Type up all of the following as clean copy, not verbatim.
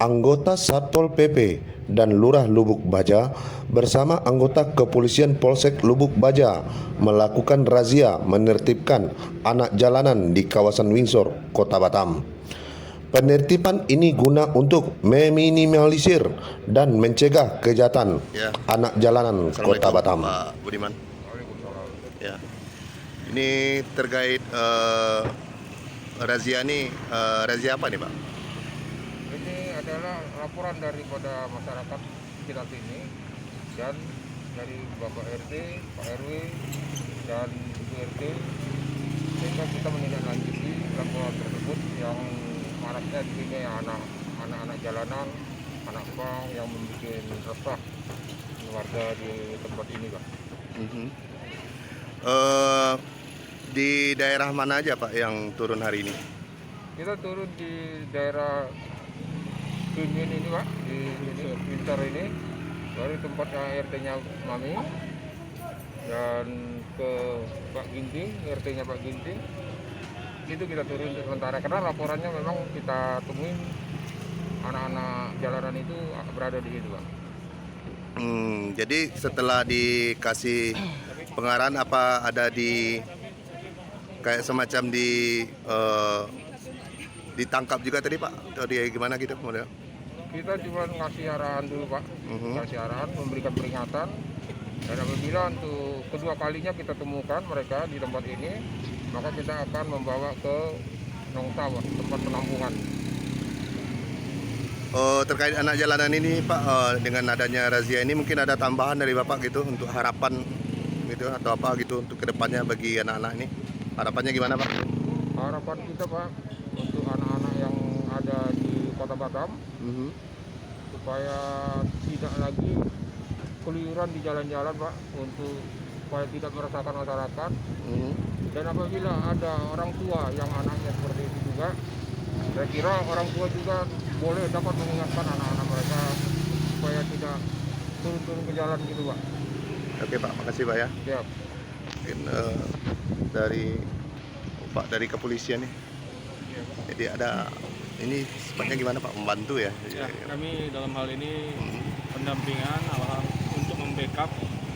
Anggota Satpol PP dan Lurah Lubuk Baja bersama anggota Kepolisian Polsek Lubuk Baja melakukan razia menertibkan anak jalanan di kawasan Windsor, Kota Batam. Penertiban ini guna untuk meminimalisir dan mencegah kejahatan anak jalanan Kota Batam. Pak Budiman. Ya. Ini terkait razia ini, razia apa nih Pak? Ini adalah laporan daripada masyarakat sekitar sini dan dari Bapak RT, Pak RW, dan Ibu RT, sehingga kita menindaklanjuti laporan tersebut yang maraknya di sini anak-anak jalanan, anak pang yang membuat resah warga di tempat ini, Pak. Di daerah mana aja Pak yang turun hari ini? Kita turun di daerah Tunjun ini Pak, di Windsor ini, dari tempat RT-nya Mami dan ke Pak Ginting, RT-nya Pak Ginting. Itu kita turun sementara karena laporannya memang kita temuin anak-anak jalanan itu berada di situ Pak. Jadi setelah dikasih pengarahan apa ada di kayak semacam ditangkap juga tadi Pak? Atau dia gimana gitu model? Kita cuma ngasih arahan dulu Pak, ngasih arahan, memberikan peringatan. Dan apabila untuk kedua kalinya kita temukan mereka di tempat ini, maka kita akan membawa ke Nongta, tempat penampungan. Terkait anak jalanan ini Pak, dengan adanya razia ini mungkin ada tambahan dari Bapak gitu untuk harapan gitu atau apa gitu untuk kedepannya bagi anak-anak ini? Harapannya gimana Pak? Harapan kita Pak, untuk anak-anak yang ada di Kota Batam, supaya tidak lagi keluyuran di jalan-jalan Pak, untuk supaya tidak meresahkan masyarakat. Dan apabila ada orang tua yang anaknya seperti itu juga, saya kira orang tua juga boleh dapat mengingatkan anak-anak mereka supaya tidak turun-turun ke jalan gitu Pak. Oke Pak, makasih Pak ya. Siap. Mungkin dari kepolisian nih. Jadi ada ini sifatnya gimana Pak, membantu ya? Ya, kami dalam hal ini pendampingan untuk membackup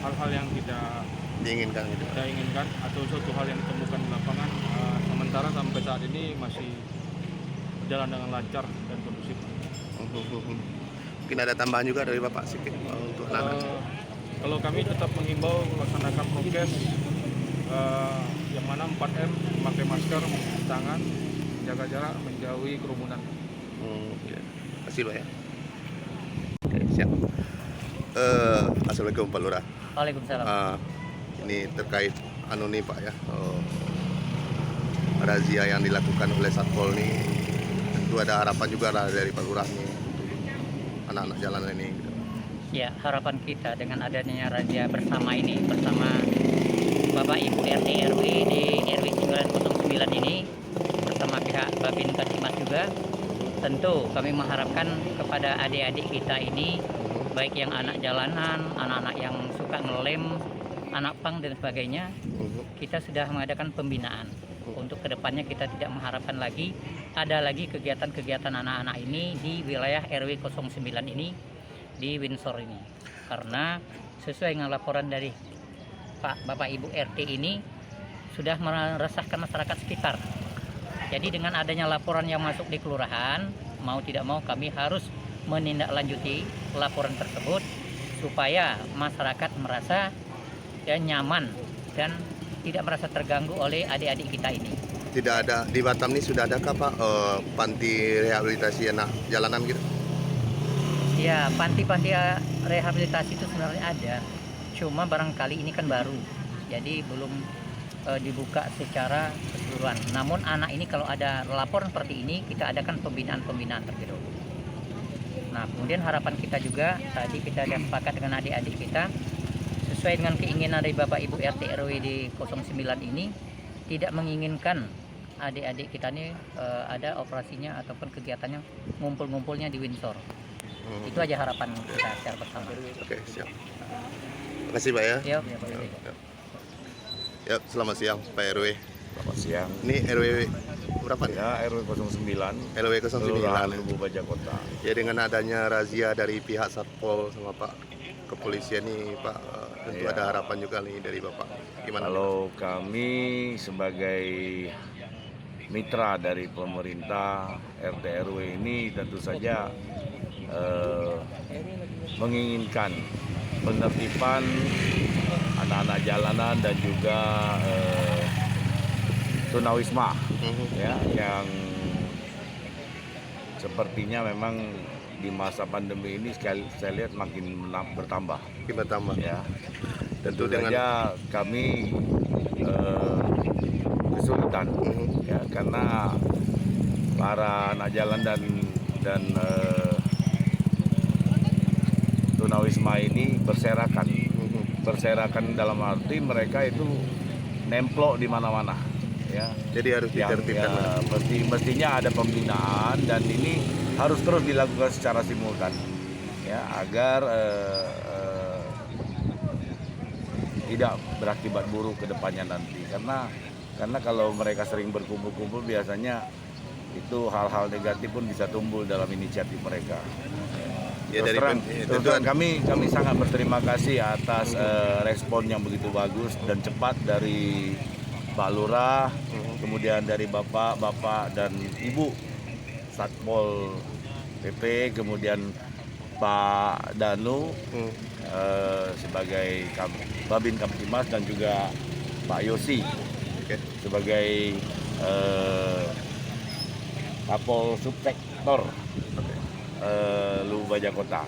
hal-hal yang tidak Diinginkan gitu. kita inginkan atau suatu hal yang ditemukan di lapangan. Sementara sampai saat ini masih berjalan dengan lancar dan kondusif. Mungkin ada tambahan juga dari Bapak sedikit untuk anak-anak. Kalau kami tetap menghimbau melaksanakan prokes, yang mana 4M, memakai masker, mencuci tangan, jaga jarak, menjauhi kerumunan. Ya. Kasih Pak ya. Oke, siap. Assalamualaikum Pak Lurah. Waalaikumsalam. Ini terkait nih Pak ya, razia yang dilakukan oleh Satpol ini, tentu ada harapan juga lah dari Pak Lurah nih untuk anak-anak jalanan ini. Gitu. Ya, harapan kita dengan adanya razia bersama ini, bersama Bapak Ibu RT RW di RW 909 ini, bersama pihak Babin Kasimas juga, tentu kami mengharapkan kepada adik-adik kita ini, baik yang anak jalanan, anak-anak yang suka ngelem, anak pang dan sebagainya, kita sudah mengadakan pembinaan. Untuk kedepannya kita tidak mengharapkan lagi ada lagi kegiatan-kegiatan anak-anak ini di wilayah RW 09 ini, di Windsor ini. Karena sesuai dengan laporan dari Bapak Ibu RT ini sudah meresahkan masyarakat sekitar. Jadi dengan adanya laporan yang masuk di kelurahan, mau tidak mau kami harus menindaklanjuti laporan tersebut supaya masyarakat merasa nyaman dan tidak merasa terganggu oleh adik-adik kita ini. Tidak ada di Batam ini sudah adakah Pak panti rehabilitasi anak jalanan gitu? Ya, panti-panti rehabilitasi itu sebenarnya ada. Cuma barangkali ini kan baru. Jadi belum dibuka secara keseluruhan. Namun anak ini kalau ada laporan seperti ini, kita adakan pembinaan-pembinaan terlebih dahulu. Nah, kemudian harapan kita juga tadi kita ada sepakat dengan adik-adik kita sesuai dengan keinginan dari Bapak Ibu RT RW di 09 ini, tidak menginginkan adik-adik kita ini ada operasinya ataupun kegiatannya ngumpul-ngumpulnya di Windsor. Itu aja harapan kita secara bersama. Oke, siap. Terima kasih Pak ya. Siap. Ya, selamat siang Pak RW. Selamat siang. Ini RW berapa nih? Ya, RW 09, LW 09. Kelurahan Lubuk Baja Kota. Ya dengan adanya razia dari pihak Satpol sama Pak kepolisian nih Pak, tentu Iya. ada harapan juga nih dari Bapak. Gimana? Kalau kami sebagai mitra dari pemerintah RT RW ini tentu saja menginginkan penertiban anak-anak jalanan dan juga tunawisma ya, yang sepertinya memang di masa pandemi ini saya lihat makin bertambah Kita tambah. ya. Tentu Tentu saja kami kesulitan ya, karena para anak jalan dan tunawisma ini berserakan dalam arti mereka itu nemplok di mana-mana ya. Jadi harus ditertibkan. Mestinya ada pembinaan dan ini harus terus dilakukan secara simultan ya, agar tidak berakibat buruk ke depannya nanti, karena kalau mereka sering berkumpul-kumpul biasanya itu hal-hal negatif pun bisa tumbuh dalam inisiatif mereka. Ya, Terus dari terang, pen- terus terang kami sangat berterima kasih atas respon yang begitu bagus dan cepat dari Pak Lurah, kemudian dari Bapak dan Ibu Satpol PP, kemudian Pak Danu sebagai Babin Kamtimas dan juga Pak Yosi Oke. sebagai Kapol Subsektor Lubuk Baja Kota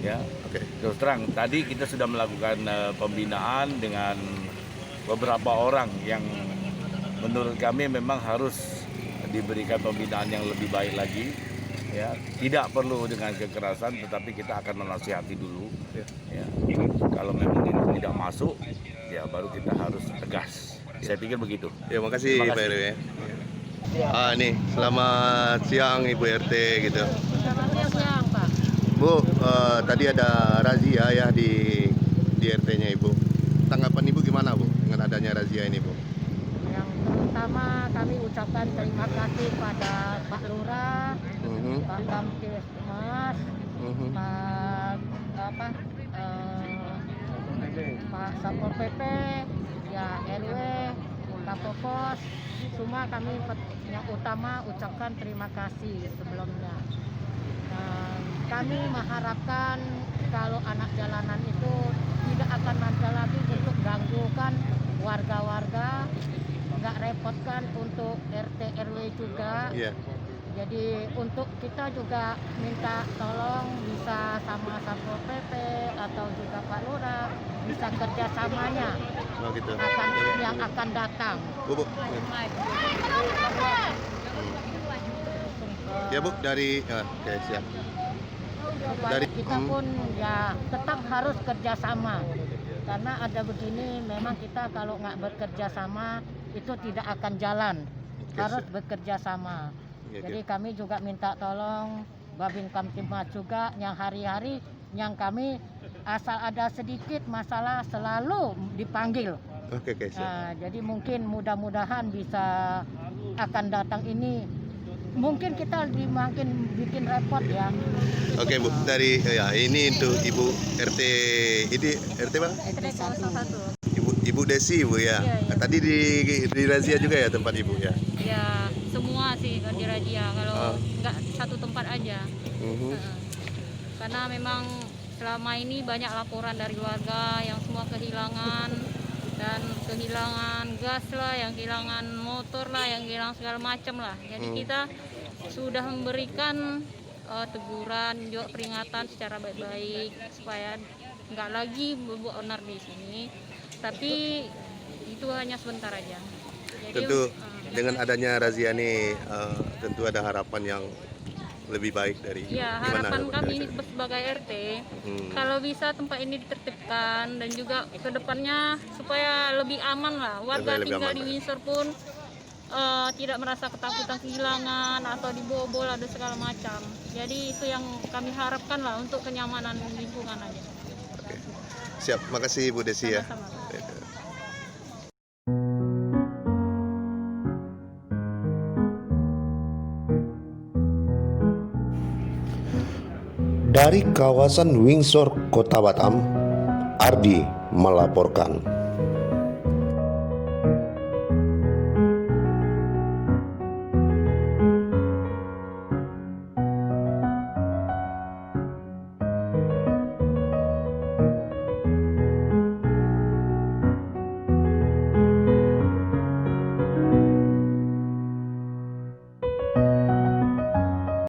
ya. Oke. Terus terang tadi kita sudah melakukan pembinaan dengan beberapa orang yang menurut kami memang harus diberikan pembinaan yang lebih baik lagi ya. Tidak perlu dengan kekerasan, tetapi kita akan menasihati dulu ya. Kalau memang ini tidak masuk ya baru kita harus tegas. Saya pikir begitu. Ya, makasih Terima Pak kasih. RW. Nih, selamat siang Ibu RT gitu. Selamat siang, Pak. Bu, tadi ada razia ya di RT-nya Ibu. Tanggapan Ibu gimana Bu dengan adanya razia ini Bu? Yang pertama kami ucapkan terima kasih pada Pak Lurah, Pak Kamtibmas, Pak Satpol PP, ya RW, Kapolpos, semua kami yang utama ucapkan terima kasih sebelumnya. Kami mengharapkan kalau anak jalanan itu tidak akan ada lagi untuk ganggukan warga-warga, nggak repotkan untuk RT RW juga. Iya. Jadi untuk kita juga minta tolong bisa sama Satpol PP atau juga Pak Lurah bisa kerjasamanya Oh gitu. yang akan datang. Bu. Ya Bu, dari oke, siap. Supaya Dari- kita pun ya tetap harus kerjasama, karena ada begini memang kita kalau nggak bekerja sama itu tidak akan jalan. Oke, Harus siap. bekerja sama. Iya, Jadi kami juga minta tolong Babin Kamtibmas juga yang hari-hari yang kami asal ada sedikit masalah selalu dipanggil. Oke, siap. Nah, jadi mungkin mudah-mudahan bisa akan datang ini. Mungkin kita makin bikin repot ya. Oke Bu, dari ya ini untuk Ibu RT ini RT Bang? Ibu Desi Bu ya. Iya, iya. Tadi di razia juga ya tempat Ibu ya. Ya semua sih kan dirazia, kalau nggak satu tempat aja. Karena memang selama ini banyak laporan dari warga yang semua kehilangan, dan kehilangan gas lah, yang kehilangan motor lah, yang kehilangan segala macam lah. Jadi kita sudah memberikan teguran juga peringatan secara baik-baik supaya nggak lagi berbuat onar di sini. Tapi itu hanya sebentar aja. Jadi, Tentu dengan adanya razia ini tentu ada harapan yang lebih baik dari ya, gimana, harapan Bu? kami sebagai RT, kalau bisa tempat ini ditertibkan dan juga ke depannya supaya lebih aman lah. Warga Supaya lebih tinggal aman, di ya. Windsor pun tidak merasa ketakutan kehilangan atau dibobol ada segala macam. Jadi itu yang kami harapkan lah untuk kenyamanan lingkungan aja. Siap, makasih Bu Desi ya. Sama-sama. Dari kawasan Windsor, Kota Batam, Ardi melaporkan.